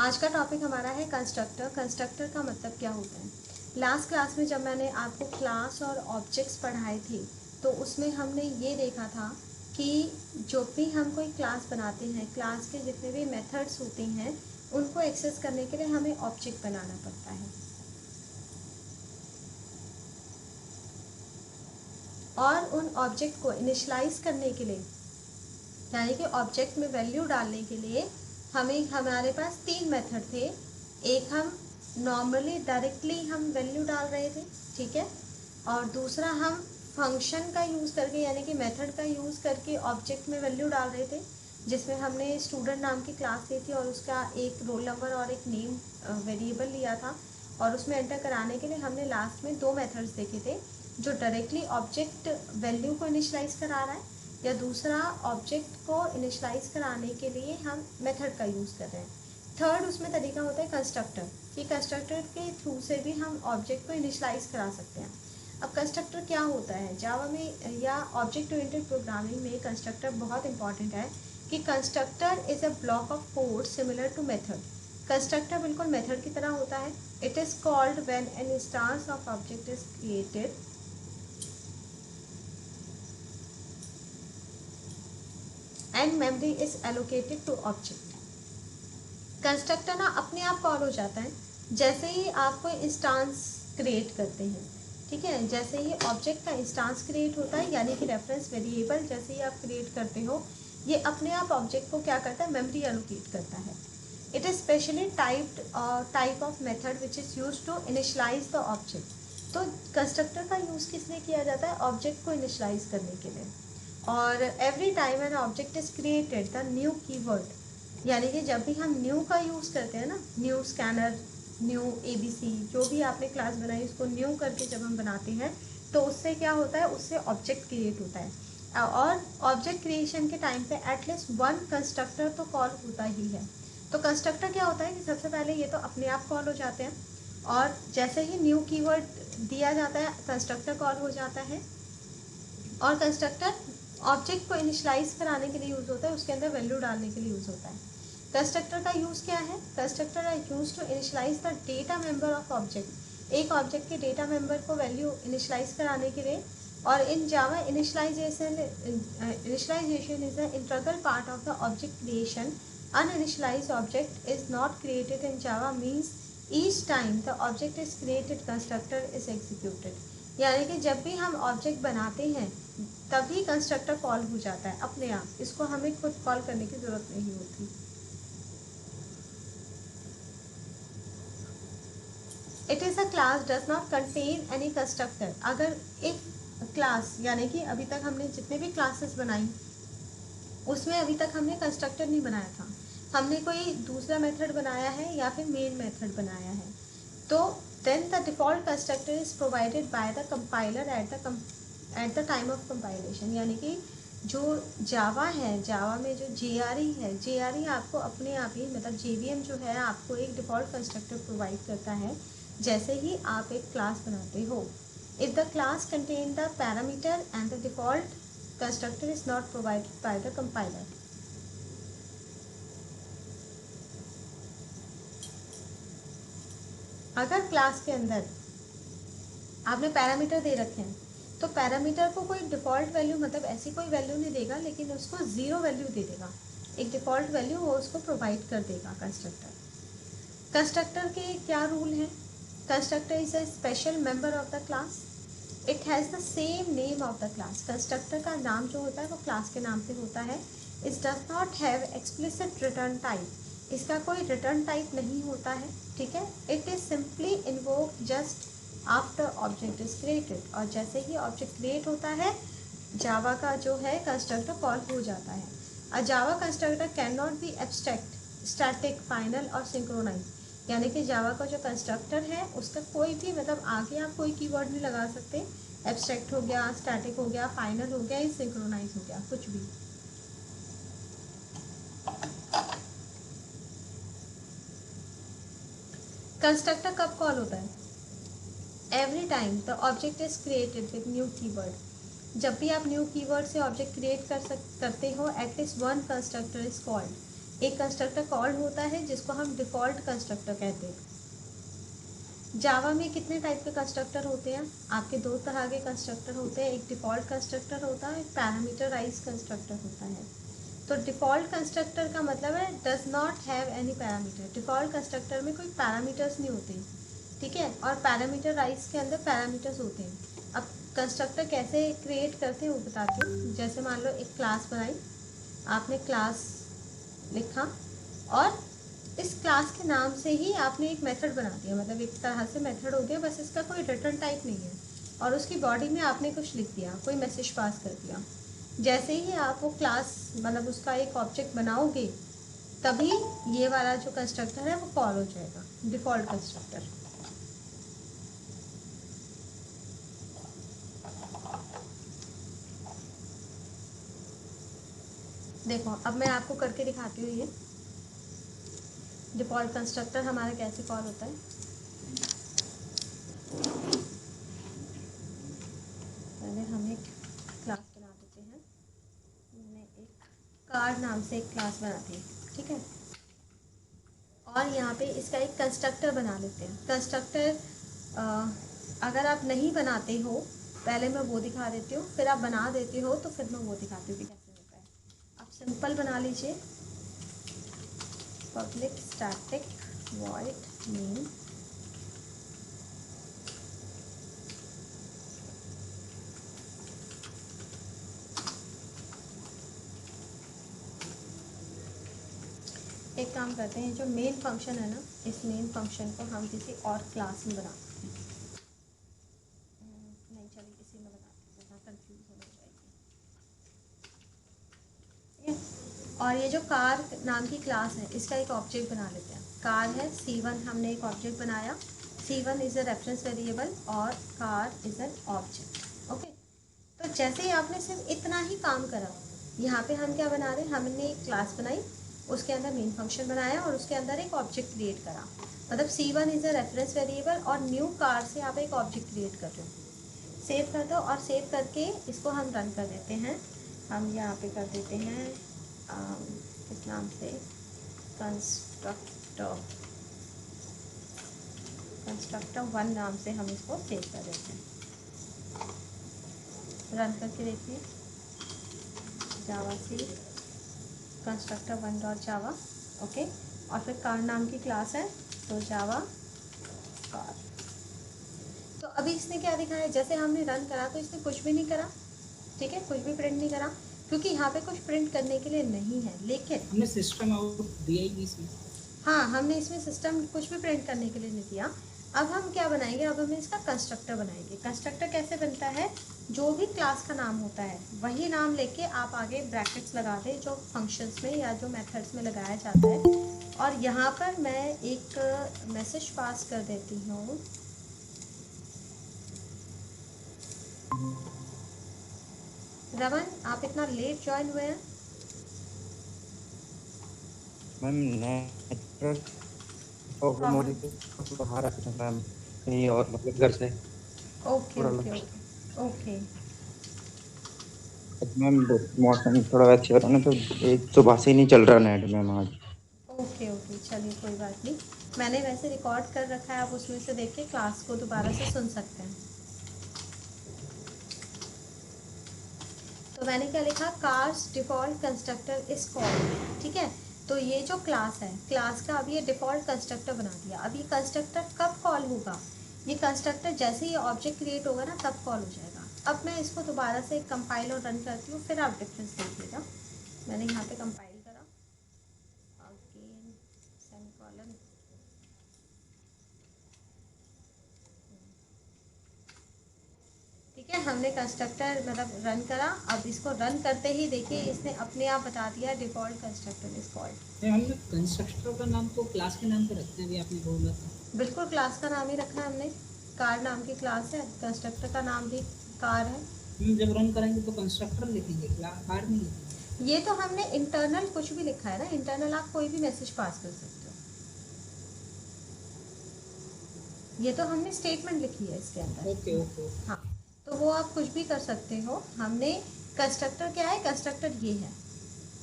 आज का टॉपिक हमारा है कंस्ट्रक्टर। कंस्ट्रक्टर का मतलब क्या होता है। लास्ट क्लास में जब मैंने आपको क्लास और ऑब्जेक्ट्स पढ़ाए थे तो उसमें हमने ये देखा था कि जो भी हम कोई क्लास बनाते हैं, क्लास के जितने भी मेथड्स होते हैं उनको एक्सेस करने के लिए हमें ऑब्जेक्ट बनाना पड़ता है, और उन ऑब्जेक्ट को इनिशलाइज करने के लिए यानी कि ऑब्जेक्ट में वैल्यू डालने के लिए हमारे पास तीन मेथड थे। एक हम नॉर्मली डायरेक्टली हम वैल्यू डाल रहे थे, ठीक है, और दूसरा हम फंक्शन का यूज़ करके यानी कि मेथड का यूज़ करके ऑब्जेक्ट में वैल्यू डाल रहे थे, जिसमें हमने स्टूडेंट नाम की क्लास ली थी और उसका एक रोल नंबर और एक नेम वेरिएबल लिया था, और उसमें एंटर कराने के लिए हमने लास्ट में दो मेथड्स देखे थे, जो डायरेक्टली ऑब्जेक्ट वैल्यू को इनिशलाइज करा रहा है या दूसरा ऑब्जेक्ट को इनिशलाइज कराने के लिए हम मेथड का यूज़ कर रहे हैं। थर्ड उसमें तरीका होता है कंस्ट्रक्टर, कि कंस्ट्रक्टर के थ्रू से भी हम ऑब्जेक्ट को इनिशलाइज करा सकते हैं। अब कंस्ट्रक्टर क्या होता है जावा में या ऑब्जेक्ट ओरिएंटेड प्रोग्रामिंग में, कंस्ट्रक्टर बहुत इंपॉर्टेंट है कि constructor is a block of code similar to method. Constructor बिल्कुल मेथड की तरह होता है। It is called when an instance of object is created and memory is allocated to object. Constructor ना अपने आप कॉल हो जाता है जैसे ही आप कोई इंस्टांस क्रिएट करते हैं, ठीक है। जैसे ही ऑब्जेक्ट का इंस्टांस क्रिएट होता है यानी कि रेफरेंस वेरिएबल जैसे ही आप क्रिएट करते हो, ये अपने आप ऑब्जेक्ट को क्या करता है, मेमोरी एलोकेट करता है। It is specially type of method which is use to initialise the object. तो कंस्ट्रक्टर का यूज़ किस लिए किया जाता है, ऑब्जेक्ट को इनिशलाइज करने के लिए। और every time an object is created the new keyword, यानी कि जब भी हम न्यू का यूज़ करते हैं ना, न्यू स्कैनर, न्यू एबीसी, जो भी आपने क्लास बनाई उसको न्यू करके जब हम बनाते हैं तो उससे क्या होता है, उससे ऑब्जेक्ट क्रिएट होता है। और ऑब्जेक्ट क्रिएशन के टाइम पे एटलीस्ट वन कंस्ट्रक्टर तो कॉल होता ही है। तो कंस्ट्रक्टर क्या होता है कि सबसे पहले ये तो अपने आप कॉल हो जाते हैं, और जैसे ही न्यू कीवर्ड दिया जाता है कंस्ट्रक्टर कॉल हो जाता है। और कंस्ट्रक्टर ऑब्जेक्ट को इनिशलाइज कराने के लिए यूज़ होता है, उसके अंदर वैल्यू डालने के लिए यूज़ होता है। कंस्ट्रक्टर का यूज़ क्या है, constructor are used to initialise the data member of object, एक ऑब्जेक्ट के डेटा मेंबर को वैल्यू इनिशलाइज कराने के लिए। और in Java initialisation is the integral part of the object creation. Uninitialised object is not created in Java means each time the object is created constructor is executed. यानी कि जब भी हम ऑब्जेक्ट बनाते हैं तभी कंस्ट्रक्टर कॉल हो जाता है अपने आप, इसको हमें खुद कॉल करने की ज़रूरत नहीं होती। It is a class does not contain any constructor. अगर एक क्लास यानी कि अभी तक हमने जितने भी क्लासेस बनाई उसमें अभी तक हमने कंस्ट्रक्टर नहीं बनाया था, हमने कोई दूसरा मेथड बनाया है या फिर मेन मेथड बनाया है, तो then the default constructor is provided by the compiler at the time of compilation. यानी कि जो जावा है, जावा में जो जेआरई है, जेआरई आपको अपने आप ही मतलब जेवीएम जो है आपको एक डिफ़ॉल्ट कंस्ट्रक्टर प्रोवाइड करता है जैसे ही आप एक क्लास बनाते हो। If the class contain the parameter and the default constructor is not provided by the compiler। अगर क्लास के अंदर आपने पैरामीटर दे रखे हैं तो पैरामीटर को कोई डिफ़ॉल्ट वैल्यू मतलब ऐसी कोई वैल्यू नहीं देगा, लेकिन उसको ज़ीरो वैल्यू दे देगा, एक डिफ़ॉल्ट वैल्यू वो उसको प्रोवाइड कर देगा कंस्ट्रक्टर। कंस्ट्रक्टर के क्या रूल हैं, constructor is a special member of the class, it has the same name of the class. Constructor का नाम जो होता है वो क्लास के नाम पे होता है। It does not have explicit return type, इसका कोई रिटर्न टाइप नहीं होता है, ठीक है। It is simply invoke just after object is created, और जैसे ही ऑब्जेक्ट क्रिएट होता है जावा का जो है कंस्ट्रक्टर कॉल हो जाता है। A Java constructor can not be abstract, static, final और सिंक्रोनाइज। यानी कि जावा का जो कंस्ट्रक्टर है उसका कोई भी मतलब आगे आप कोई कीवर्ड नहीं लगा सकते, एब्स्ट्रैक्ट हो गया, स्टैटिक हो गया, फाइनल हो गया, या सिंक्रोनाइज हो गया, कुछ भी। कंस्ट्रक्टर कब कॉल होता है, every time the object is created with new keyword. जब भी आप न्यू कीवर्ड से ऑब्जेक्ट क्रिएट करते हो at least one constructor is called. एक कंस्ट्रक्टर कॉल्ड होता है जिसको हम डिफ़ॉल्ट कंस्ट्रक्टर कहते हैं। जावा में कितने टाइप के कंस्ट्रक्टर होते हैं? आपके दो तरह के कंस्ट्रक्टर होते हैं, एक डिफ़ॉल्ट कंस्ट्रक्टर होता है, एक पैरामीटराइज कंस्ट्रक्टर होता है। तो डिफ़ॉल्ट कंस्ट्रक्टर का मतलब है does not have any parameter. Default constructor में कोई पैरामीटर्स नहीं होते, ठीक है। और पैरामीटराइज के अंदर पैरामीटर्स होते हैं। अब कंस्ट्रक्टर कैसे क्रिएट करते हैं वो बताती हूँ। जैसे मान लो एक क्लास बनाई, आपने क्लास लिखा और इस क्लास के नाम से ही आपने एक मेथड बना दिया, मतलब एक तरह से मेथड हो गया, बस इसका कोई रिटर्न टाइप नहीं है। और उसकी बॉडी में आपने कुछ लिख दिया, कोई मैसेज पास कर दिया। जैसे ही आप वो क्लास मतलब उसका एक ऑब्जेक्ट बनाओगे, तभी ये वाला जो कंस्ट्रक्टर है वो कॉल हो जाएगा, डिफ़ॉल्ट कंस्ट्रक्टर। देखो अब मैं आपको करके दिखाती हूँ ये डिफ़ॉल्ट कंस्ट्रक्टर हमारा कैसे कॉल होता है। पहले हम एक क्लास बना देते हैं। मैंने एक कार नाम से एक क्लास बना दी, ठीक है। और यहाँ पे इसका एक कंस्ट्रक्टर बना लेते हैं। कंस्ट्रक्टर अगर आप नहीं बनाते हो, पहले मैं वो दिखा देती हूँ, फिर आप बना देते हो तो फिर मैं वो दिखाती हूँ कि कैसे होता है। आप सिंपल बना लीजिए, पब्लिक स्टैटिक वॉइड नेम। एक काम करते हैं, जो मेन फंक्शन है ना, इस मेन फंक्शन को हम किसी और क्लास में बना सकते हैं। नहीं चलिए इसी में बनाते हैं, कंफ्यूज हो जाएगी। और ये जो कार नाम की क्लास है, इसका एक ऑब्जेक्ट बना लेते हैं। कार है, C1 हमने एक ऑब्जेक्ट बनाया। C1 is a reference variable और car is an object. Okay, तो जैसे ही आपने सिर्फ इतना ही काम करा, यहाँ पे हम क्या बना रहे हैं, हमने एक क्लास बनाई, उसके अंदर मेन फंक्शन बनाया और उसके अंदर एक ऑब्जेक्ट क्रिएट करा। मतलब C1 is a reference variable और न्यू कार से आप एक ऑब्जेक्ट क्रिएट कर रहे हो। सेव कर दो और सेव करके इसको हम रन कर देते हैं। हम यहाँ पे कर देते हैं इस नाम से कंस्ट्रक्टर 1 नाम से हम इसको सेव कर देते हैं। रन करके देखिए, जावा सी कंस्ट्रक्टर 1 डॉट जावा। ओके, और फिर कार नाम की क्लास है तो जावा कार। तो अभी इसने क्या दिखाया, जैसे हमने रन करा तो इसने कुछ भी नहीं करा, ठीक है, कुछ भी प्रिंट नहीं करा, क्योंकि यहाँ पे कुछ प्रिंट करने के लिए नहीं है। लेकिन हमने सिस्टम आउट दिया ही नहीं इसमें। हाँ, हमने इसमें सिस्टम कुछ भी प्रिंट करने के लिए नहीं दिया। अब हम क्या बनाएंगे, अब हम इसका कंस्ट्रक्टर बनाएंगे। कंस्ट्रक्टर कैसे बनता है, जो भी क्लास का नाम होता है वही नाम लेके आप आगे ब्रैकेट्स लगा दें, जो फंक्शंस में या जो मेथड्स में लगाया जाता है। और यहाँ पर मैं एक मैसेज पास कर देती हूँ। रमन, आप इतना लेट ज्वाइन हुए हैं? मैम नेटवर्क प्रॉब्लम हो रही थी तो बाहर आ था मैम, कहीं और मतलब घर से ओके थोड़ा ओके लग। Okay okay. मैम मौसम थोड़ा वैसे हो रहा है ना, तो एक सुबह से ही नहीं चल रहा नेट मैम आज। ओके ओके, चलिए कोई बात नहीं। मैंने वैसे रिकॉर्ड कर रखा है, आप उसमें से देख के क्लास को दोबारा से सुन सकते हैं। तो मैंने क्या लिखा, कार्स डिफ़ॉल्ट कंस्ट्रक्टर इस कॉल्ड, ठीक है। तो ये जो क्लास है, क्लास का अब ये डिफ़ॉल्ट कंस्ट्रक्टर बना दिया। अब ये कंस्ट्रक्टर कब कॉल होगा, ये कंस्ट्रक्टर जैसे ही ऑब्जेक्ट क्रिएट होगा ना तब कॉल हो जाएगा। अब मैं इसको दोबारा से कंपाइल और रन करती हूँ, फिर आप डिफरेंस देखिएगा। मैंने यहाँ पे कंपाइल करा, अगेन सेमीकोलन, ठीक है। हमने कंस्ट्रक्टर मतलब रन करा। अब इसको रन करते ही देखिए इसने अपने आप बता दिया डिफ़ॉल्ट कंस्ट्रक्टर इज कॉल्ड। हमने कंस्ट्रक्टर का नाम तो क्लास के नाम पे रखते हैं, अभी आपने बोला था। बिल्कुल क्लास का नाम ही रखा है हमने, कार नाम की क्लास है, कंस्ट्रक्टर का नाम भी कार है। हम जब रन करेंगे तो कंस्ट्रक्टर लिखेंगे, कार नहीं लिखेंगे। ये तो हमने इंटरनल कुछ भी लिखा है ना, इंटरनल आप कोई भी मैसेज पास कर सकते हो। ये तो हमने स्टेटमेंट लिखी है इसके अंदर। Okay okay. हाँ, तो वो आप कुछ भी कर सकते हो। हमने कंस्ट्रक्टर क्या है, कंस्ट्रक्टर ये है,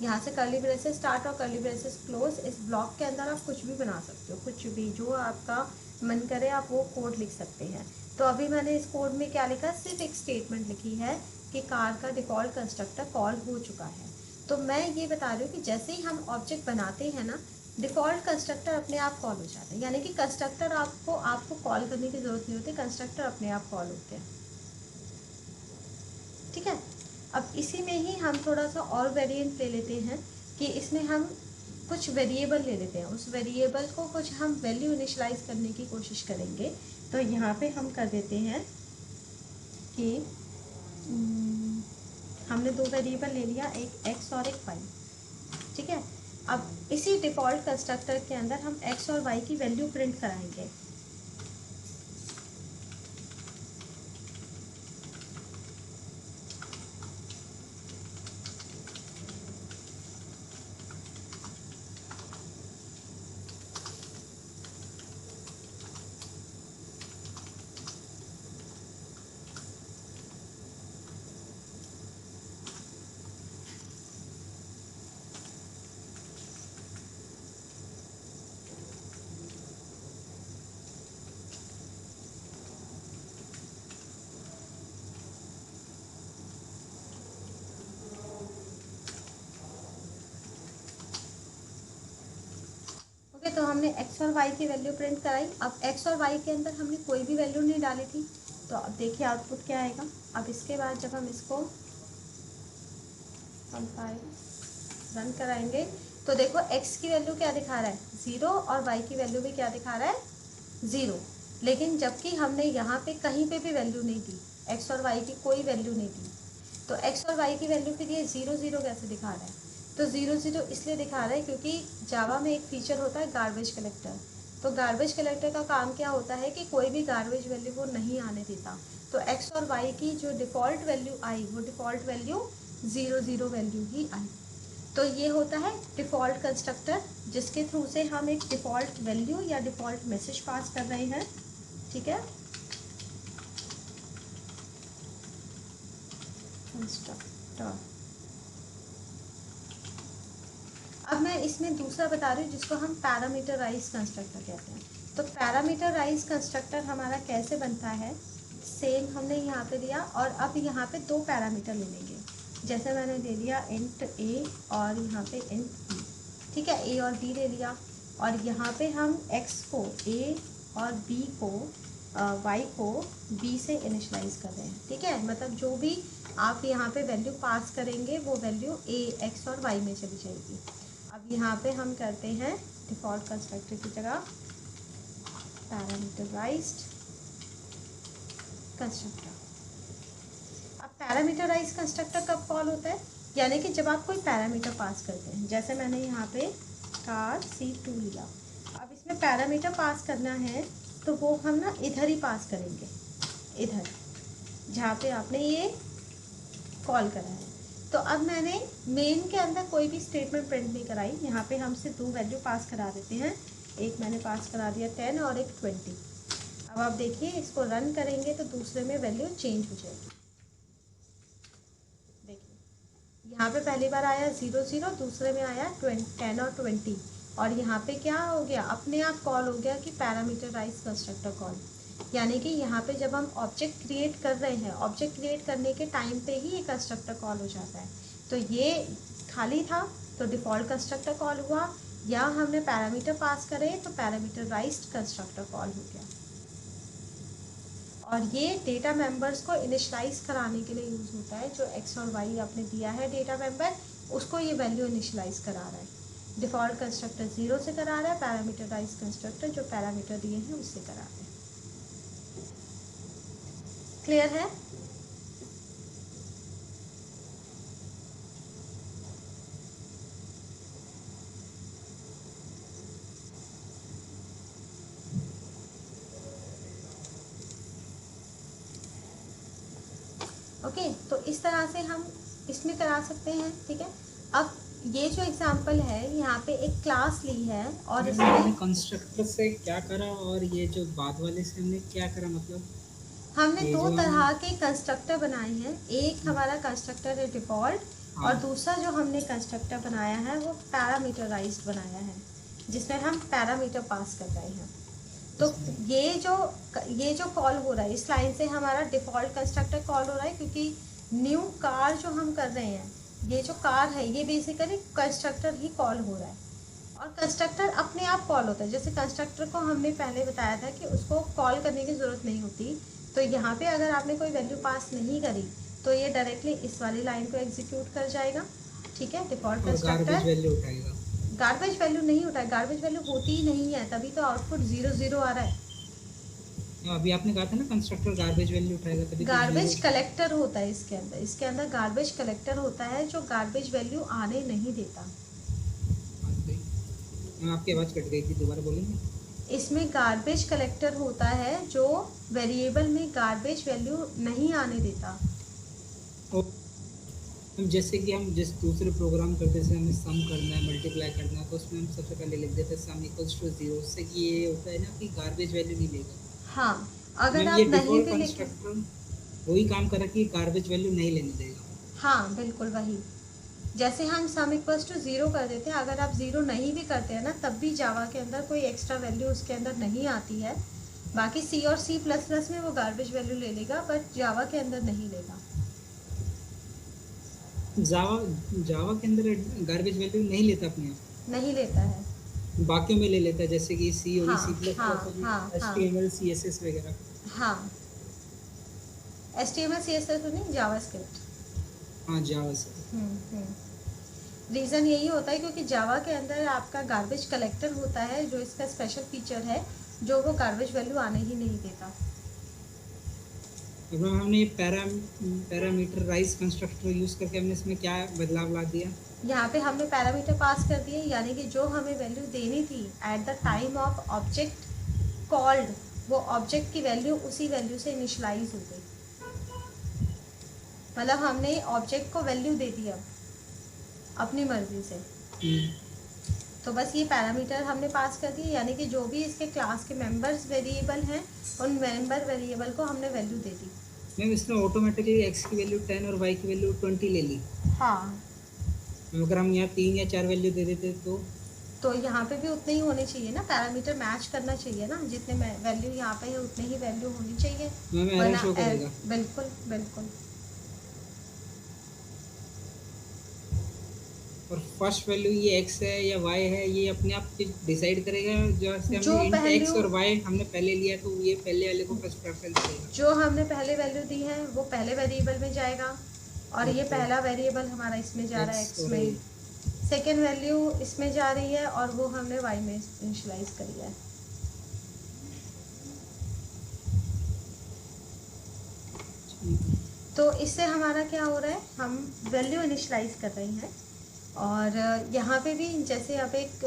यहाँ से कर्ली ब्रेसेस स्टार्ट और कर्ली ब्रेसेस क्लोज, इस ब्लॉक के अंदर आप कुछ भी बना सकते हो, कुछ भी जो आपका मन करे आप वो कोड लिख सकते हैं। तो अभी मैंने इस कोड में क्या लिखा, सिर्फ एक स्टेटमेंट लिखी है कि कार का डिफ़ॉल्ट कंस्ट्रक्टर कॉल हो चुका है। तो मैं ये बता रही हूँ कि जैसे ही हम ऑब्जेक्ट बनाते हैं ना, डिफ़ॉल्ट कंस्ट्रक्टर अपने आप कॉल हो जाता है, यानी कि कंस्ट्रक्टर आपको कॉल करने की ज़रूरत नहीं होती, कंस्ट्रक्टर अपने आप कॉल होते हैं। ठीक है, अब इसी में ही हम थोड़ा सा और वेरिएंट ले लेते हैं कि इसमें हम कुछ वेरिएबल ले लेते हैं, उस वेरिएबल को कुछ हम वैल्यू इनिशलाइज करने की कोशिश करेंगे। तो यहाँ पे हम कर देते हैं कि हमने दो वेरिएबल ले लिया, एक x और एक y। ठीक है, अब इसी डिफ़ॉल्ट कंस्ट्रक्टर के अंदर हम x और y की वैल्यू प्रिंट कराएंगे। ओके, तो हमने x और y की वैल्यू प्रिंट कराई। अब x और y के अंदर हमने कोई भी वैल्यू नहीं डाली थी, तो अब देखिए आउटपुट क्या आएगा। अब इसके बाद जब हम इसको कंपाइल रन कराएंगे तो देखो x की वैल्यू क्या दिखा रहा है, 0, और y की वैल्यू भी क्या दिखा रहा है, 0। लेकिन जबकि हमने यहाँ पे कहीं पे भी वैल्यू नहीं दी, x और y की कोई वैल्यू नहीं दी, तो x और y की वैल्यू फिर ये 0 0 कैसे दिखा रहा है। तो 0 0 इसलिए दिखा रहा है क्योंकि जावा में एक फीचर होता है गार्बेज कलेक्टर। तो गार्बेज कलेक्टर का काम क्या होता है कि कोई भी गार्बेज वैल्यू वो नहीं आने देता। तो x और y की जो डिफ़ॉल्ट वैल्यू आई वो डिफ़ॉल्ट वैल्यू 0 0 वैल्यू ही आई। तो ये होता है डिफ़ॉल्ट कंस्ट्रक्टर, जिसके थ्रू से हम एक डिफ़ॉल्ट वैल्यू या डिफ़ॉल्ट मैसेज पास कर रहे हैं। ठीक है, कंस्ट्रक्टर। अब मैं इसमें दूसरा बता रही हूँ जिसको हम पैरामीटराइज कंस्ट्रक्टर कहते हैं। तो पैरामीटराइज कंस्ट्रक्टर हमारा कैसे बनता है, सेम हमने यहाँ पे दिया और अब यहाँ पे दो पैरामीटर ले लेंगे। जैसे मैंने ले लिया इंट a और यहाँ पे इंट b। ठीक है, a और b ले लिया और यहाँ पे हम x को a और b को y को b से इनिशलाइज कर रहे हैं। ठीक है, मतलब जो भी आप यहाँ पे वैल्यू पास करेंगे वो वैल्यू a, x और y में चली जाएगी। अब यहाँ पे हम करते हैं डिफ़ॉल्ट कंस्ट्रक्टर की जगह पैरामीटराइज्ड कंस्ट्रक्टर। अब पैरामीटराइज्ड कंस्ट्रक्टर कब कॉल होता है, यानी कि जब आप कोई पैरामीटर पास करते हैं। जैसे मैंने यहाँ पे कार C2 लिया, अब इसमें पैरामीटर पास करना है तो वो हम ना इधर ही पास करेंगे, इधर जहाँ पे आपने ये कॉल करा है। तो अब मैंने मेन के अंदर कोई भी स्टेटमेंट प्रिंट नहीं कराई, यहाँ पे हम सिर्फ दो वैल्यू पास करा देते हैं। एक मैंने पास करा दिया 10 और एक 20। अब आप देखिए इसको रन करेंगे तो दूसरे में वैल्यू चेंज हो जाएगी। देखिए यहाँ पे पहली बार आया 0 0, दूसरे में आया 10 और 20, और यहाँ पे क्या हो गया, अपने आप कॉल हो गया कि पैरामीटराइज कंस्ट्रक्टर कॉल। यानी कि यहाँ पे जब हम ऑब्जेक्ट क्रिएट कर रहे हैं, ऑब्जेक्ट क्रिएट करने के टाइम पे ही ये कंस्ट्रक्टर कॉल हो जाता है। तो ये खाली था तो डिफ़ॉल्ट कंस्ट्रक्टर कॉल हुआ, या हमने पैरामीटर पास करे तो पैरामीटराइज्ड कंस्ट्रक्टर कॉल हो गया। और ये डेटा मेंबर्स को इनिशलाइज कराने के लिए यूज़ होता है। जो x और y आपने दिया है डेटा मेंबर, उसको ये वैल्यू इनिशलाइज करा रहा है। डिफ़ॉल्ट कंस्ट्रक्टर 0 से करा रहा है, पैरामीटराइज कंस्ट्रक्टर जो पैरामीटर दिए हैं उससे करा रहा है। क्लियर है? ओके, तो इस तरह से हम इसमें करा सकते हैं। ठीक है, अब ये जो एग्जांपल है यहाँ पे एक क्लास ली है और हमने कंस्ट्रक्टर से क्या करा और ये जो बाद वाले से हमने क्या करा, मतलब हमने दो तरह के कंस्ट्रक्टर बनाए हैं। एक हमारा कंस्ट्रक्टर है डिफ़ॉल्ट और हाँ। दूसरा जो हमने कंस्ट्रक्टर बनाया है वो पैरामीटराइज्ड बनाया है, जिसमें हम पैरामीटर पास कर रहे हैं। तो इसमें ये जो कॉल हो रहा है इस लाइन से हमारा डिफ़ॉल्ट कंस्ट्रक्टर कॉल हो रहा है, क्योंकि न्यू कार जो हम कर रहे हैं, ये जो कार है ये बेसिकली कंस्ट्रक्टर ही कॉल हो रहा है। और कंस्ट्रक्टर अपने आप कॉल होता है। जैसे कंस्ट्रक्टर को हमने पहले बताया था कि उसको कॉल करने की ज़रूरत नहीं होती। तो यहाँ पे अगर आपने कोई वैल्यू पास नहीं करी तो ये डायरेक्टली इस वाली लाइन को एग्जीक्यूट कर जाएगा। ठीक है, डिफ़ॉल्ट और गार्बेज कंस्ट्रक्टर वैल्यू उठाएगा। गार्बेज वैल्यू नहीं उठाए, गार्बेज वैल्यू होती ही नहीं है, तभी तो आउटपुट 0 0 आ रहा है। अभी आपने कहा था ना कंस्ट्रक्टर गार्बेज वैल्यू उठाएगा, तभी तो गार्बेज 0। कलेक्टर होता है इसके अंदर गार्बेज कलेक्टर होता है जो गार्बेज वैल्यू आने नहीं देता। आपकी आवाज़ कट गई थी, दोबारा बोलेंगे? इसमें गार्बेज कलेक्टर होता है जो वेरिएबल में गार्बेज वैल्यू नहीं आने देता। हम जैसे कि हम जिस दूसरे प्रोग्राम करते थे, हमें सम करना है, मल्टीप्लाई करना है, तो उसमें हम सबसे पहले लिख देते सम इक्वल्स टू 0। उससे कि ये होता है ना कि गार्बेज वैल्यू नहीं लेगा। हाँ, अगर मैम आप ये नहीं डिफ़ॉल्ट भी लिखें, कंस्ट्रक्टर वही काम कर रहा है कि गार्बेज वैल्यू नहीं लेने देगा। हाँ बिल्कुल वही। जैसे हम सम इक्वल्स टू 0 कर देते हैं, अगर आप 0 नहीं भी करते हैं ना तब भी जावा के अंदर कोई एक्स्ट्रा वैल्यू उसके अंदर नहीं आती है। बाकी सी और सी प्लस प्लस में वो गार्बेज वैल्यू ले लेगा, बट जावा के अंदर नहीं लेगा। जावा के अंदर गार्बेज वैल्यू नहीं लेता अपने आप, नहीं लेता है। बाकियों में ले लेता है, जैसे कि सी होगी, हाँ, सी प्लस हाँ, प्लस होगी, हाँ, हाँ। HTML CSS वगैरह। हाँ, HTML CSS तो नहीं, जावास्क्रिप्ट। हाँ, जावा से। रीज़न यही होता है क्योंकि जावा के अंदर आपका गार्बेज कलेक्टर होता है जो इसका स्पेशल फीचर है, जो वो गार्बेज वैल्यू आने ही नहीं देता। अब हमने पैरामीटराइज कंस्ट्रक्टर यूज़ करके हमने इसमें क्या बदलाव ला दिया? यहाँ पे हमने पैरामीटर पास कर दिए, यानी कि जो हमें वैल्यू देनी थी eight the time of object called, वो ऑब्जेक्ट की वैल्यू उसी वैल्यू से इनिशलाइज हो गई। मतलब हमने ऑब्जेक्ट को वैल्यू दे दी अब अपनी मर्जी से। तो बस ये पैरामीटर हमने पास कर दिए, यानी कि जो भी इसके क्लास के मेंबर्स वेरिएबल हैं उन मेंबर वेरिएबल को हमने वैल्यू दे दी। मैम इसने ऑटोमेटिकली x की वैल्यू 10 और y की वैल्यू 20 ले ली। हाँ, अगर हम यहाँ 3 या 4 वैल्यू दे देते तो यहाँ पे भी उतने ही होने चाहिए ना, पैरामीटर मैच करना चाहिए ना, जितने वैल्यू यहाँ पे है उतने ही वैल्यू होनी चाहिए, मैम एरर शो करेगा। बिल्कुल बिल्कुल। और फर्स्ट वैल्यू ये x है या y है, ये अपने आप डिसाइड करेगा। जैसे जो हमने int x value- और y हमने पहले लिया, तो ये पहले वाले को फर्स्ट प्रेफरेंस देगा। जो हमने पहले वैल्यू दी है वो पहले वेरिएबल में जाएगा, और ये Okay. पहला वेरिएबल हमारा इसमें जा रहा है X x और में, y। सेकेंड वैल्यू इसमें जा रही है और वो हमने y में इनिशियलाइज करी है। तो इससे हमारा क्या हो रहा है, हम वैल्यू इनिशियलाइज कर रहे हैं। और यहाँ पे भी जैसे अब एक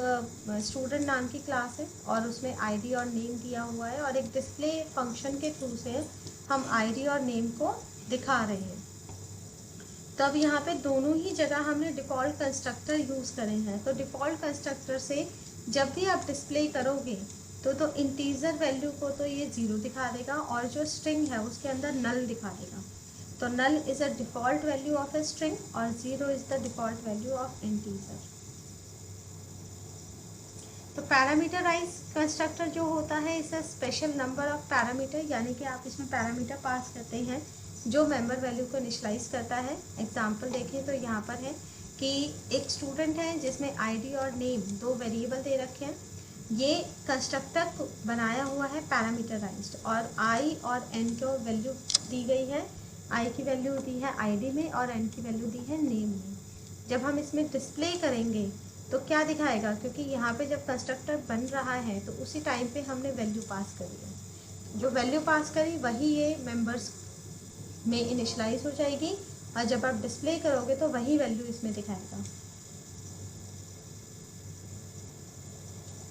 स्टूडेंट नाम की क्लास है और उसमें आईडी और नेम दिया हुआ है, और एक डिस्प्ले फंक्शन के थ्रू से हम आईडी और नेम को दिखा रहे हैं। तो अब यहाँ पे दोनों ही जगह हमने डिफ़ॉल्ट कंस्ट्रक्टर यूज़ करे हैं। तो डिफ़ॉल्ट कंस्ट्रक्टर से जब भी आप डिस्प्ले करोगे तो इंटीजर वैल्यू को तो ये 0 दिखा देगा, और जो स्ट्रिंग है उसके अंदर नल दिखा देगा। तो null is a default value of a string और 0 is the default value of integer. तो पैरामीटराइज कंस्ट्रक्टर जो होता है इस स्पेशल नंबर ऑफ पैरामीटर, यानी कि आप इसमें पैरामीटर पास करते हैं जो मेंबर वैल्यू को इनिशलाइज करता है। एग्जांपल देखें तो यहाँ पर है कि एक स्टूडेंट है जिसमें आईडी और नेम 2 वेरिएबल दे रखे हैं। ये कंस्ट्रक्टर बनाया हुआ है पैरामीटराइज्ड, और आई और एन को वैल्यू दी गई है। आई की वैल्यू दी है आईडी में और एन की वैल्यू दी है नेम में। जब हम इसमें डिस्प्ले करेंगे तो क्या दिखाएगा, क्योंकि यहाँ पे जब कंस्ट्रक्टर बन रहा है तो उसी टाइम पे हमने वैल्यू पास करी है। जो वैल्यू पास करी वही ये मेंबर्स में इनिशलाइज हो जाएगी, और जब आप डिस्प्ले करोगे तो वही वैल्यू इसमें दिखाएगा।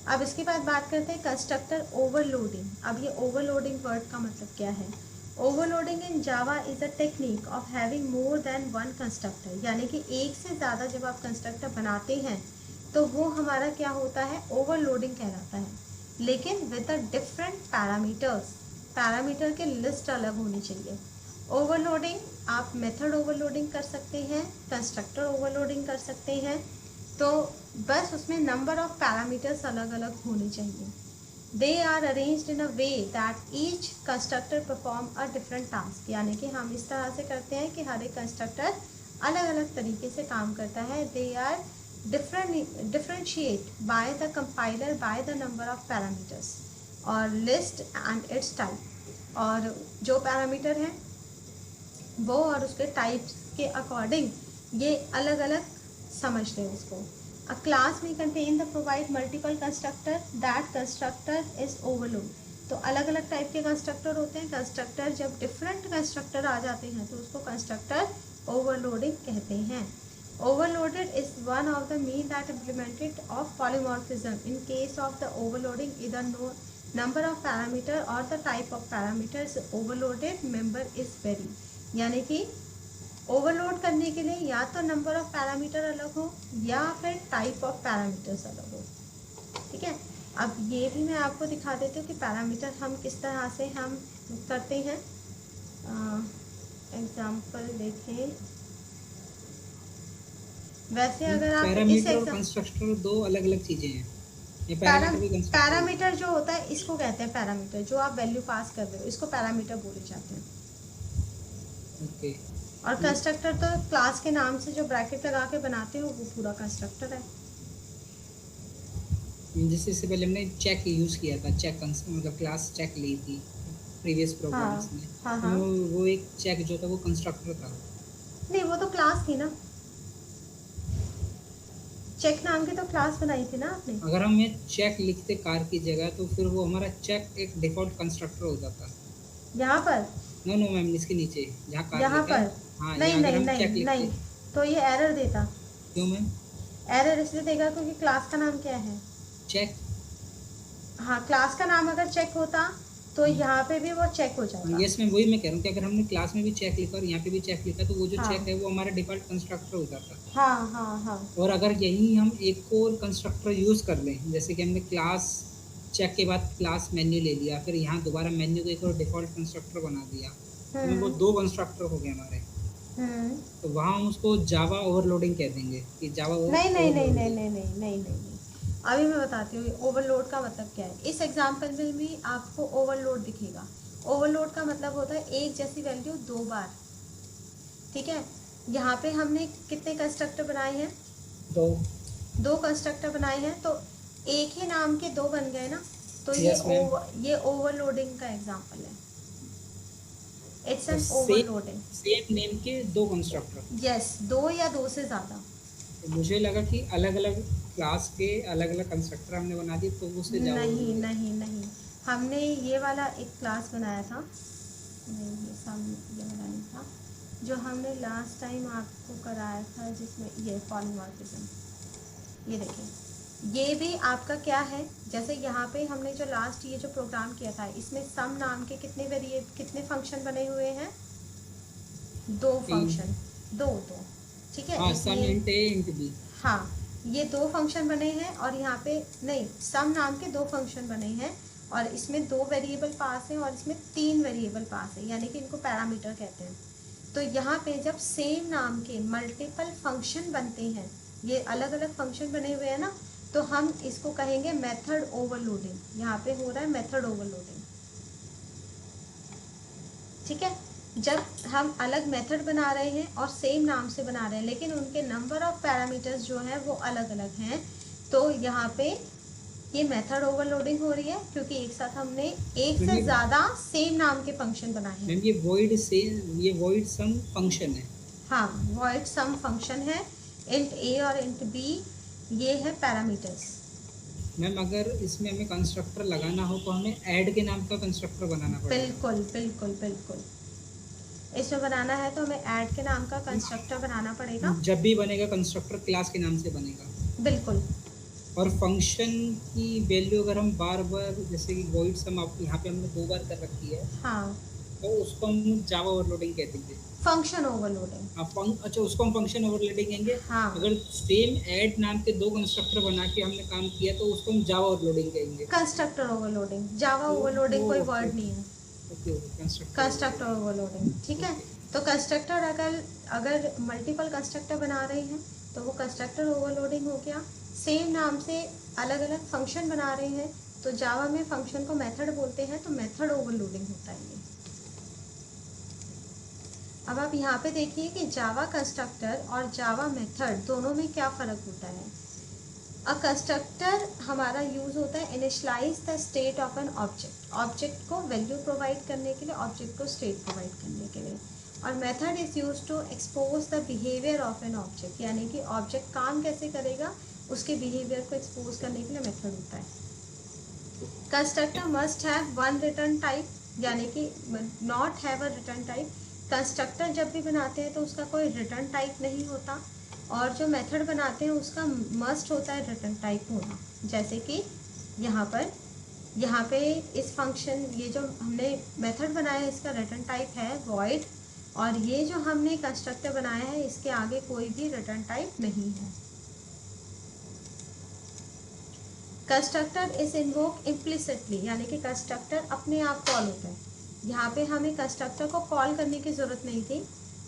अब इसके बाद बात करते हैं कंस्ट्रक्टर ओवरलोडिंग। अब ये ओवरलोडिंग वर्ड का मतलब क्या है। Overloading in Java is a technique of having more than one constructor, यानी कि एक से ज़्यादा जब आप कंस्ट्रक्टर बनाते हैं तो वो हमारा क्या होता है, ओवरलोडिंग कहलाता है। लेकिन with a different parameters, parameter के लिस्ट अलग होनी चाहिए। ओवरलोडिंग आप मेथड ओवरलोडिंग कर सकते हैं, कंस्ट्रक्टर ओवरलोडिंग कर सकते हैं, तो बस उसमें नंबर ऑफ पैरामीटर्स अलग अलग होने चाहिए। They are arranged in a way that each constructor perform a different task, यानी कि हम इस तरह से करते हैं कि हर एक कंस्ट्रक्टर अलग अलग तरीके से काम करता है। They are differentiate by the compiler by the number of parameters और लिस्ट एंड इट्स टाइप, और जो पैरामीटर है वो और उसके टाइप्स के अकॉर्डिंग ये अलग अलग समझते हैं उसको। अ क्लास में contain the provide multiple constructor that constructor is overload, तो अलग अलग टाइप के कंस्ट्रक्टर होते हैं। कंस्ट्रक्टर जब डिफरेंट कंस्ट्रक्टर आ जाते हैं तो उसको कंस्ट्रक्टर ओवरलोडिंग कहते हैं। Overloaded is one of the mean that implemented of polymorphism in case of the overloading इधर नो नंबर ऑफ पैरामीटर और the type of parameters overloaded member is very, यानी कि ओवरलोड करने के लिए या तो नंबर ऑफ पैरामीटर अलग हो या फिर टाइप ऑफ पैरामीटर्स अलग हो। ठीक है, अब ये भी मैं आपको दिखा देती हूँ कि पैरामीटर हम किस तरह से हम करते हैं। एग्जाम्पल देखें, वैसे अगर आप इस पैरामीटर और कंस्ट्रक्टर दो अलग अलग चीजें हैं। ये पैरामीटर भी कंस्ट्रक्टर पैरामीटर जो होता है इसको कहते हैं पैरामीटर, जो आप वैल्यू पास कर रहे हो इसको पैरामीटर बोले जाते हैं। ओके। और कंस्ट्रक्टर तो क्लास के नाम से जो ब्रैकेट लगा के बनाते हो वो पूरा कंस्ट्रक्टर है। जैसे इससे पहले हमने चेक यूज किया था, चेक मतलब क्लास चेक ली थी प्रीवियस प्रोग्राम्स में। हाँ हाँ। वो एक चेक जो था वो कंस्ट्रक्टर था। नहीं, वो तो क्लास थी ना, चेक नाम की तो क्लास बनाई थी ना आपने। अगर हम ये चेक लिखते कार की जगह तो फिर वो हमारा चेक एक डिफॉल्ट कंस्ट्रक्टर हो जाता। यहाँ पर नो नो मैम, इसके नीचे जहाँ कार यहाँ लिखा है। पर हाँ, नहीं यहाँ अगर नहीं हम चेक नहीं लिखते। नहीं, तो ये एरर देता। क्यों मैम? एरर इसलिए देगा क्योंकि क्लास का नाम क्या है? चेक। हाँ, क्लास का नाम अगर चेक होता तो यहाँ पे भी वो चेक हो जाता। यस मैम, वही मैं कह रहा हूँ कि अगर हमने क्लास में भी चेक लिखा और यहाँ पे भी चेक लिखा तो वो जो हाँ। चेक है वो हमारा डिफॉल्ट कंस्ट्रक्टर हो जाता। हाँ हाँ हाँ। और अगर यही हम एक और कंस्ट्रक्टर यूज़ कर लें, जैसे कि हमने क्लास चेक के बाद क्लास मेन्यू ले लिया, फिर यहाँ दोबारा मेन्यू को एक और डिफॉल्ट कंस्ट्रक्टर बना दिया, तो वो दो कंस्ट्रक्टर हो गए हमारे। तो वहाँ हम उसको जावा ओवरलोडिंग कह देंगे कि जावा नहीं नहीं नहीं नहीं नहीं नहीं नहीं नहीं, अभी मैं बताती हूँ ओवरलोड का मतलब क्या है। इस एग्जांपल में भी आपको ओवरलोड दिखेगा। ओवरलोड का मतलब होता है एक जैसी वैल्यू दो बार। ठीक है, यहाँ पे हमने कितने कंस्ट्रक्टर बनाए हैं? दो कंस्ट्रक्टर बनाए हैं, तो एक ही नाम के दो बन गए ना, तो ये ओवरलोडिंग का एग्जांपल है। It's an overloading. Same name के दो कंस्ट्रक्टर। यस, दो या दो से ज़्यादा। मुझे लगा कि अलग अलग क्लास के अलग अलग कंस्ट्रक्टर हमने बना दिए तो उससे जावा। नहीं नहीं नहीं, हमने ये वाला एक क्लास बनाया था, नहीं ये सामने ये वाला नहीं था जो हमने लास्ट टाइम आपको कराया था, जिसमें ये पॉलीमॉर्फिज्म। ये देखिए, ये भी आपका क्या है, जैसे यहाँ पे हमने जो लास्ट ये जो प्रोग्राम किया था इसमें सम नाम के कितने फंक्शन बने हुए हैं? दो फंक्शन, दो। ठीक है, हाँ, सम इंट ए इंट बी। हाँ, ये दो फंक्शन बने हैं और यहाँ पे नहीं, सम नाम के दो फंक्शन बने हैं और इसमें दो वेरिएबल पास हैं और इसमें तीन वेरिएबल पास है, यानी कि इनको पैरामीटर कहते हैं। तो यहाँ पे जब सेम नाम के मल्टीपल फंक्शन बनते हैं, ये अलग अलग फंक्शन बने हुए हैं ना, तो हम इसको कहेंगे मेथड ओवरलोडिंग। यहाँ पे हो रहा है मेथड ओवरलोडिंग। ठीक है, जब हम अलग मेथड बना रहे हैं और सेम नाम से बना रहे हैं लेकिन उनके नंबर ऑफ पैरामीटर्स जो हैं वो अलग अलग हैं, तो यहाँ पे ये मेथड ओवरलोडिंग हो रही है क्योंकि एक साथ हमने एक से ज़्यादा सेम नाम के फंक्शन बनाए हैं। मैम, ये वॉइड सम फंक्शन है। हाँ, वॉइड सम फंक्शन है। इंट ए और इंट बी ये है पैरामीटर्स। मैम, अगर इसमें हमें कंस्ट्रक्टर लगाना हो तो हमें ऐड के नाम का कंस्ट्रक्टर बनाना पड़ेगा। बिल्कुल बिल्कुल बिल्कुल, इसमें बनाना है तो हमें ऐड के नाम का कंस्ट्रक्टर बनाना पड़ेगा। जब भी बनेगा कंस्ट्रक्टर क्लास के नाम से बनेगा। बिल्कुल। और फंक्शन की वैल्यू अगर हम बार बार, जैसे कि वॉइड सम आप यहाँ पे हमने दो बार कर रखी है, हाँ, तो उसको हम जावा ओवरलोडिंग कहते हैं। Function overloading. अच्छा, उसको हम फंक्शन ओवरलोडिंग कहेंगे। हाँ, अगर सेम ऐड नाम के दो कंस्ट्रक्टर बना के हमने काम किया तो उसको हम जावा ओवरलोडिंग कहेंगे। Constructor overloading. जावा ओवरलोडिंग कोई वर्ड नहीं है। ओके कंस्ट्रक्टर ओवरलोडिंग, ठीक है। तो कंस्ट्रक्टर अगर अगर मल्टीपल कंस्ट्रक्टर बना रहे हैं तो वो कंस्ट्रक्टर ओवरलोडिंग हो गया। सेम नाम से अलग अलग फंक्शन बना रहे हैं तो जावा में फंक्शन को मेथड बोलते हैं, तो मेथड ओवरलोडिंग होता है ये। अब आप यहाँ पे देखिए कि जावा कंस्ट्रक्टर और जावा मेथड दोनों में क्या फ़र्क होता है। अ कंस्ट्रक्टर हमारा यूज़ होता है initialise the state of an object, object को वैल्यू प्रोवाइड करने के लिए, ऑब्जेक्ट को स्टेट प्रोवाइड करने के लिए। और method is use to expose the behaviour of an object, यानी कि ऑब्जेक्ट काम कैसे करेगा उसके बिहेवियर को एक्सपोज करने के लिए मेथड होता है। Constructor must have one return type, यानी कि not have a return type. Constructor जब भी बनाते हैं तो उसका कोई रिटर्न टाइप नहीं होता, और जो मेथड बनाते हैं उसका मस्ट होता है रिटर्न टाइप होना। जैसे कि यहाँ पे इस फंक्शन, ये जो हमने मेथड बनाया है इसका रिटर्न टाइप है वॉइड, और ये जो हमने कंस्ट्रक्टर बनाया है इसके आगे कोई भी रिटर्न टाइप नहीं है। कंस्ट्रक्टर इज इन्वोक इम्प्लिसिटली, यानी कि कंस्ट्रक्टर अपने आप कॉल होता है। यहाँ पे हमें कंस्ट्रक्टर को कॉल करने की ज़रूरत नहीं थी,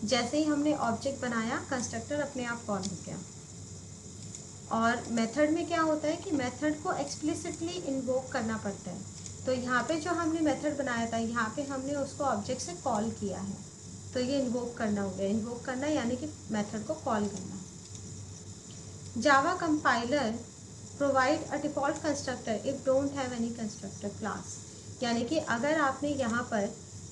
जैसे ही हमने ऑब्जेक्ट बनाया कंस्ट्रक्टर अपने आप कॉल हो गया। और मेथड में क्या होता है कि मेथड को एक्सप्लिसिटली इन्वोक करना पड़ता है। तो यहाँ पे जो हमने मेथड बनाया था यहाँ पे हमने उसको ऑब्जेक्ट से कॉल किया है, तो ये इन्वोक करना हो गया। इन्वोक करना यानी कि मेथड को कॉल करना। Java compiler provide a default constructor if don't have any constructor class, यानी कि अगर आपने यहाँ पर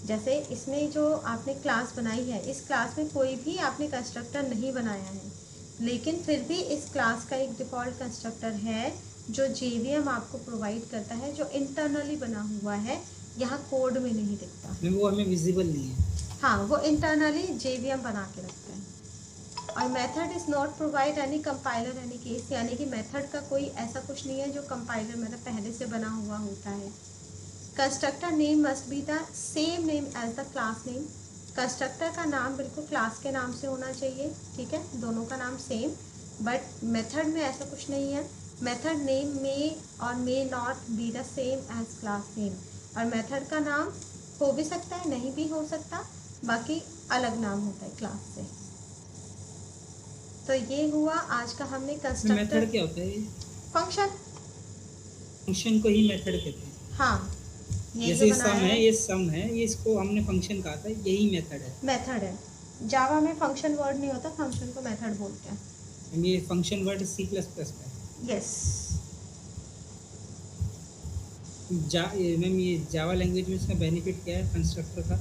जैसे इसमें जो आपने क्लास बनाई है इस क्लास में कोई भी आपने कंस्ट्रक्टर नहीं बनाया है, लेकिन फिर भी इस क्लास का एक डिफ़ॉल्ट कंस्ट्रक्टर है जो JVM आपको प्रोवाइड करता है, जो इंटरनली बना हुआ है, यहाँ कोड में नहीं दिखता। वो हमें विजिबल नहीं है। हाँ, वो इंटरनली JVM बना के रखता है। और method is not provide any compiler any case, यानी कि मेथड का कोई ऐसा कुछ नहीं है जो कंपाइलर मतलब पहले से बना हुआ होता है। Constructor name must be the same name as the class name, constructor का नाम बिल्कुल क्लास के नाम से होना चाहिए, ठीक है, दोनों का नाम सेम। बट मेथड में ऐसा कुछ नहीं है। मेथड नेम में और may not be the same as class name, और मेथड का नाम हो भी सकता है नहीं भी हो सकता, बाकी अलग नाम होता है क्लास से। तो ये हुआ आज का हमने कंस्ट्रक्टर। मेथड क्या होता है? फंक्शन, फंक्शन को ही मेथड कहते हैं। हाँ, ये जैसे जो सम बनाया है, ये सम है, ये इसको हमने फंक्शन कहा था, यही मेथड है। मेथड है। जावा में फंक्शन वर्ड नहीं होता, फंक्शन को मेथड बोलते हैं। ये फंक्शन वर्ड C++ में है। यस। मैम ये जावा लैंग्वेज में इसका बेनिफिट क्या है कंस्ट्रक्टर का?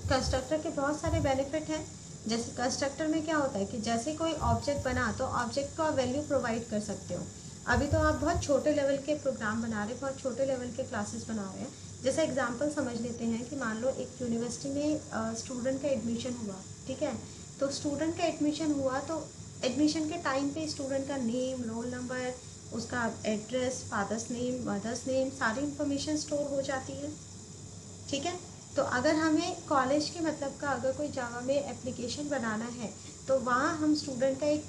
कंस्ट्रक्टर के बहुत सारे बेनिफिट हैं। जैसे कंस्ट्रक्टर में क्या होता है कि जैसे कोई ऑब्जेक्ट बना तो ऑब्जेक्ट को आप वैल्यू प्रोवाइड कर सकते हो। अभी तो आप बहुत छोटे लेवल के प्रोग्राम बना रहे हैं, बहुत छोटे लेवल के क्लासेस बना रहे हैं। जैसे एग्जांपल समझ लेते हैं कि मान लो एक यूनिवर्सिटी में स्टूडेंट का एडमिशन हुआ, ठीक है। तो स्टूडेंट का एडमिशन हुआ तो एडमिशन के टाइम पे स्टूडेंट का नेम, रोल नंबर, उसका address, father's name, mother's name, सारी इंफॉर्मेशन स्टोर हो जाती है, ठीक है। तो अगर हमें कॉलेज के मतलब का अगर कोई जावा में एप्लीकेशन बनाना है तो वहाँ हम स्टूडेंट का एक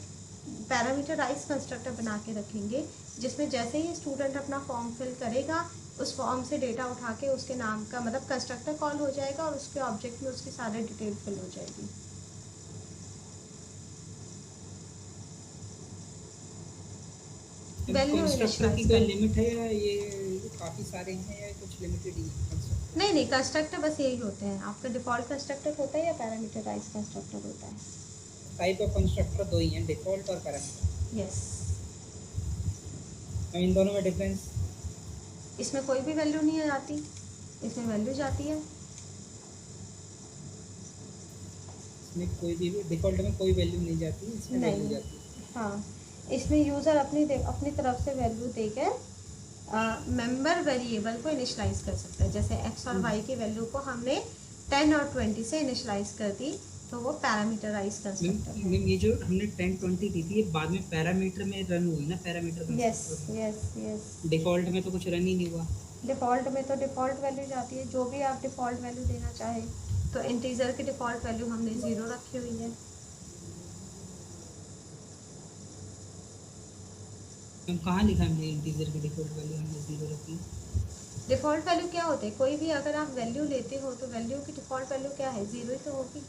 पैरामीटराइज कंस्ट्रक्टर बना के रखेंगे, जिसमें जैसे ही स्टूडेंट अपना फॉर्म फिल करेगा उस फॉर्म से डेटा उठा के उसके नाम का मतलब कंस्ट्रक्टर कॉल हो जाएगा और उसके ऑब्जेक्ट में उसकी सारी डिटेल फिल हो जाएगी। वैल्यू कंस्ट्रक्टर की इनिशियलाइज कोई करें। लिमिट है या ये काफ़ी सारे हैं या कुछ लिमिटेड ही है कंस्ट्रक्टर? नहीं, कंस्ट्रक्टर बस यही होते हैं। आपका डिफ़ॉल्ट कंस्ट्रक्टर होता है या पैरामीटराइज कंस्ट्रक्टर होता है? टाइप ऑफ कंस्ट्रक्टर दो ही हैं, डिफ़ॉल्ट और पैरामीटर। यस। इन दोनों में डिफरेंस? इसमें कोई भी वैल्यू नहीं आती, इसमें वैल्यू जाती है। इसमें कोई भी डिफ़ॉल्ट में कोई वैल्यू नहीं जाती, इसमें वैल्यू नहीं, जाती है। हाँ, इसमें यूज़र अपनी तरफ से वैल्यू देकर मेंबर वेरिएबल को इनिशियलाइज कर सकता है। जैसे x और y की वैल्यू को हमने 10 और 20 से इनिशियलाइज कर दी तो वो पैरामीटराइज कंस्ट्रक्टर है। मैम ये जो हमने 10 20 दी थी ये बाद में पैरामीटर में रन हुई ना, parameter yes yes yes. Default में तो कुछ रन ही नहीं हुआ। डिफ़ॉल्ट में तो डिफ़ॉल्ट वैल्यू जाती है, जो भी आप डिफ़ॉल्ट वैल्यू देना चाहें। तो इंटीजर की डिफ़ॉल्ट वैल्यू हमने 0 रखी हुई है। हम कहाँ लिखा हमने इंटीजर की डिफ़ॉल्ट वैल्यू हमने 0 रखी? डिफ़ॉल्ट वैल्यू क्या होते हैं? कोई भी अगर आप वैल्यू लेते हो तो वैल्यू की डिफ़ॉल्ट वैल्यू क्या है? ज़ीरो ही तो होगी।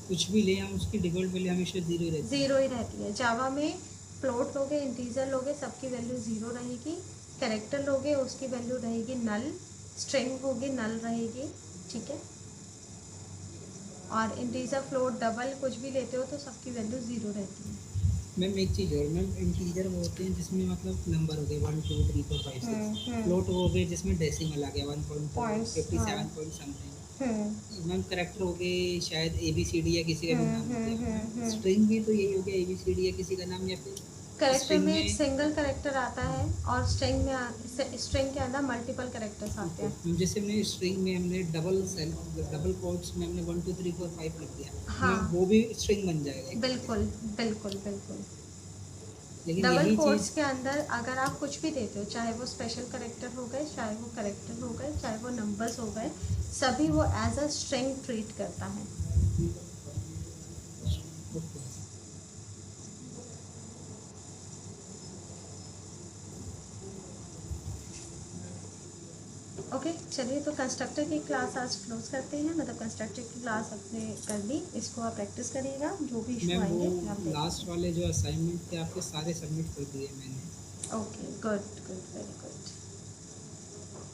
कुछ भी ले हम उसकी डिफ़ॉल्ट वैल्यू हमेशा ज़ीरो ही रहती है। ज़ीरो ही रहती है। जावा में फ्लोट लोगे, इंटीजर लोगे, सबकी वैल्यू ज़ीरो रहेगी। कैरेक्टर लोगे, उसकी वैल्यू रहेगी नल। स्ट्रिंग होगी, नल रहेगी। ठीक है। और इंटीजर, फ्लोट, डबल कुछ भी लेते हो तो सबकी वैल्यू ज़ीरो रहती है। मैम एक चीज़ और मैम, इंटीजर वो होते हैं जिसमें मतलब नंबर हो गए 1 2 3 4 5 6। फ्लोट वो हो गए जिसमें डेसिमल आ गया 1.4 पॉइंट्स, हाँ। 57 पॉइंट समथिंग। मैम करेक्टर हो गए शायद ABCD या किसी का भी नाम हो गया। स्ट्रिंग भी तो यही हो गया ABCD या किसी का नाम, या फिर कैरेक्टर स्ट्रिंग में एक में। सिंगल कैरेक्टर आता है और स्ट्रिंग के अंदर मल्टीपल कैरेक्टर्स आते हैं। जैसे हमने स्ट्रिंग में हमने डबल कोट्स में हमने 1 2 3 4 5 लिख दिया, हाँ, मैम वो भी स्ट्रिंग बन जाएगा एक तरह बिल्कुल बिल्कुल बिल्कुल। से। लेकिन डबल यही कोट्स चीज़ के अंदर अगर आप कुछ भी देते हो, चाहे वो स्पेशल कैरेक्टर हो गए, चाहे वो कैरेक्टर हो गए, चाहे वो नंबर्स हो गए, सभी वो एज अ स्ट्रिंग ट्रीट करता है। ओके, चलिए तो कंस्ट्रक्टर की क्लास आज क्लोज करते हैं। मतलब कंस्ट्रक्टर की क्लास अपने कर ली, इसको आप प्रैक्टिस करिएगा, जो भी इशू मैम वो आएंगे आप देख लास्ट वाले जो असाइनमेंट थे आपके सारे सबमिट कर दिए मैंने। Okay, good good, very good.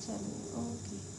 चलिए, ओके।